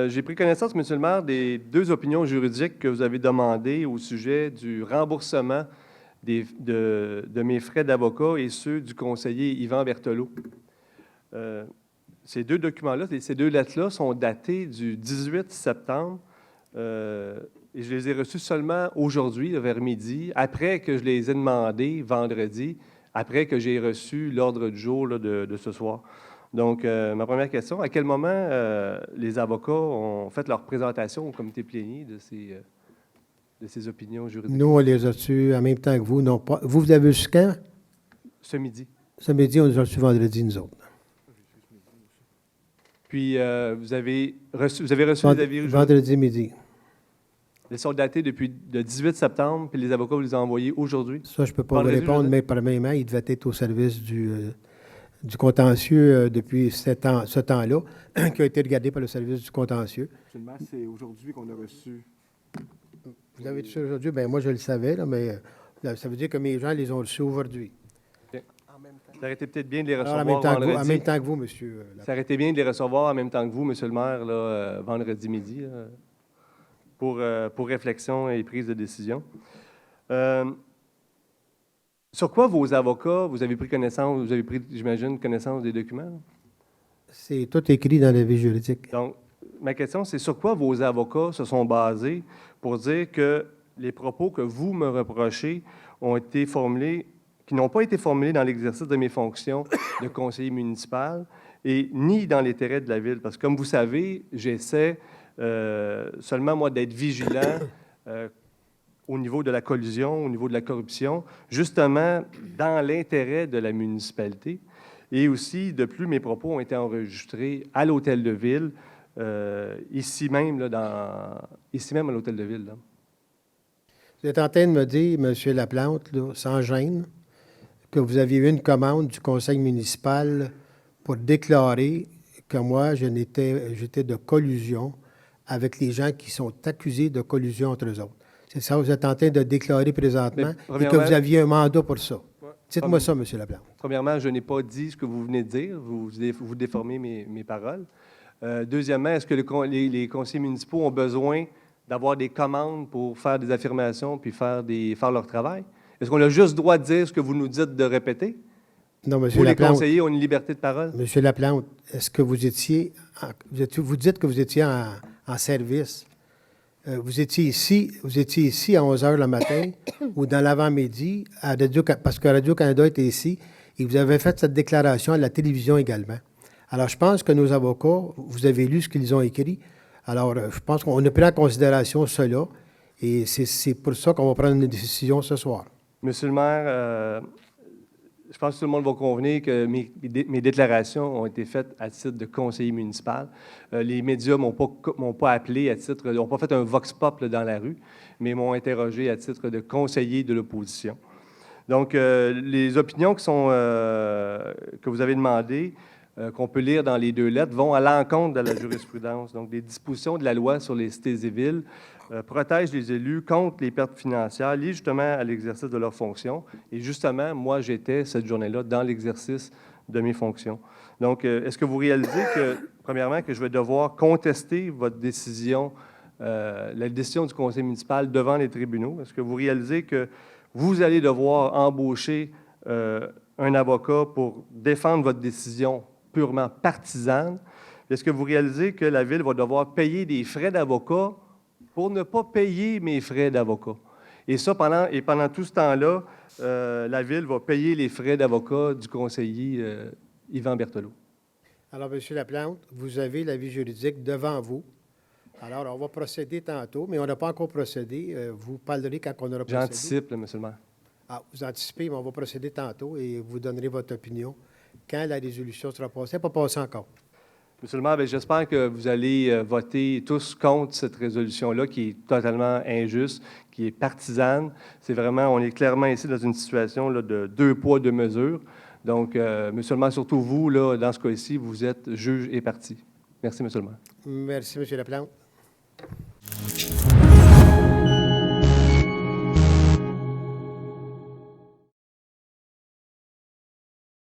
J'ai pris connaissance, Monsieur le maire, des 2 opinions juridiques que vous avez demandées au sujet du remboursement de mes frais d'avocat et ceux du conseiller Yvan Berthelot. Ces 2 documents-là, ces 2 lettres-là sont datées du 18 septembre et je les ai reçus seulement aujourd'hui, vers midi, après que je les ai demandés vendredi, après que j'ai reçu l'ordre du jour là, de ce soir. Donc, ma première question, à quel moment les avocats ont fait leur présentation au comité plénier de ces opinions juridiques? Nous, on les a reçus en même temps que vous. Non, pas, vous avez reçu quand? Ce midi. Ce midi, on les a reçus vendredi, nous autres. Puis, vous avez reçu les avis juridiques? Vendredi midi. Ils sont datés depuis le 18 septembre, puis les avocats vous les ont envoyés aujourd'hui? Ça, je ne peux pas vous répondre, mais premièrement, il devait être au service du contentieux depuis ce temps-là, qui a été regardé par le service du contentieux. Seulement, c'est aujourd'hui qu'on a reçu. Vous l'avez reçu aujourd'hui? Bien, moi, je le savais, là, mais ça veut dire que mes gens les ont reçus aujourd'hui. Okay. Ça aurait été peut-être bien de les recevoir vendredi. En même temps que vous, monsieur. Ça aurait été bien de les recevoir en même temps que vous, monsieur le maire, là, vendredi midi, là, pour réflexion et prise de décision. Sur quoi vos avocats, vous avez pris connaissance, vous avez pris, j'imagine, connaissance des documents? C'est tout écrit dans l'avis juridique. Donc, ma question, c'est sur quoi vos avocats se sont basés pour dire que les propos que vous me reprochez ont été formulés, qui n'ont pas été formulés dans l'exercice de mes fonctions de conseiller municipal et ni dans l'intérêt de la ville? Parce que, comme vous savez, j'essaie seulement, moi, d'être vigilant au niveau de la collusion, au niveau de la corruption, justement dans l'intérêt de la municipalité. Et aussi, de plus, mes propos ont été enregistrés à l'Hôtel de Ville, ici même à l'Hôtel de Ville. Là. Vous êtes en train de me dire, M. Laplante, là, sans gêne, que vous aviez eu une commande du conseil municipal pour déclarer que moi, j'étais de collusion avec les gens qui sont accusés de collusion entre eux autres. C'est ça que vous êtes en train de déclarer présentement et que vous aviez un mandat pour ça. Dites-moi ça, M. Laplante. Premièrement, je n'ai pas dit ce que vous venez de dire. Vous déformez mes paroles. Deuxièmement, est-ce que les conseillers municipaux ont besoin d'avoir des commandes pour faire des affirmations puis faire leur travail? Est-ce qu'on a juste droit de dire ce que vous nous dites de répéter? Non, M. Ou Laplante. Les conseillers ont une liberté de parole? M. Laplante, est-ce que vous dites que vous étiez en service? Vous étiez ici à 11 h le matin ou dans l'avant-midi, parce que Radio-Canada était ici, et vous avez fait cette déclaration à la télévision également. Alors, je pense que nos avocats, vous avez lu ce qu'ils ont écrit. Alors, je pense qu'on a pris en considération cela, et c'est pour ça qu'on va prendre une décision ce soir. Monsieur le maire, je pense que tout le monde va convenir que mes déclarations ont été faites à titre de conseiller municipal. Les médias m'ont pas appelé à titre, n'ont pas fait un vox pop là, dans la rue, mais m'ont interrogé à titre de conseiller de l'opposition. Donc, les opinions que vous avez demandées, qu'on peut lire dans les 2 lettres, vont à l'encontre de la jurisprudence. Donc, les dispositions de la loi sur les cités et villes protègent les élus contre les pertes financières liées justement à l'exercice de leurs fonctions. Et justement, moi, j'étais cette journée-là dans l'exercice de mes fonctions. Donc, est-ce que vous réalisez que, premièrement, que je vais devoir contester votre décision, la décision du conseil municipal devant les tribunaux? Est-ce que vous réalisez que vous allez devoir embaucher un avocat pour défendre votre décision purement partisane? Est-ce que vous réalisez que la Ville va devoir payer des frais d'avocat pour ne pas payer mes frais d'avocat? Et ça, pendant tout ce temps-là, la Ville va payer les frais d'avocat du conseiller Yvan Berthelot. Alors, M. Laplante, vous avez l'avis juridique devant vous. Alors, on va procéder tantôt, mais on n'a pas encore procédé. Vous parlerez quand on aura procédé. J'anticipe, M. le maire. Ah, vous anticipez, mais on va procéder tantôt et vous donnerez votre opinion quand la résolution sera passée. Elle n'est pas passée encore. Monsieur le maire, j'espère que vous allez voter tous contre cette résolution-là qui est totalement injuste, qui est partisane. On est clairement ici dans une situation là, de 2 poids, 2 mesures. Donc, monsieur le maire, surtout vous, là, dans ce cas-ci, vous êtes juge et partie. Merci, monsieur le maire. Merci, M. Laplante.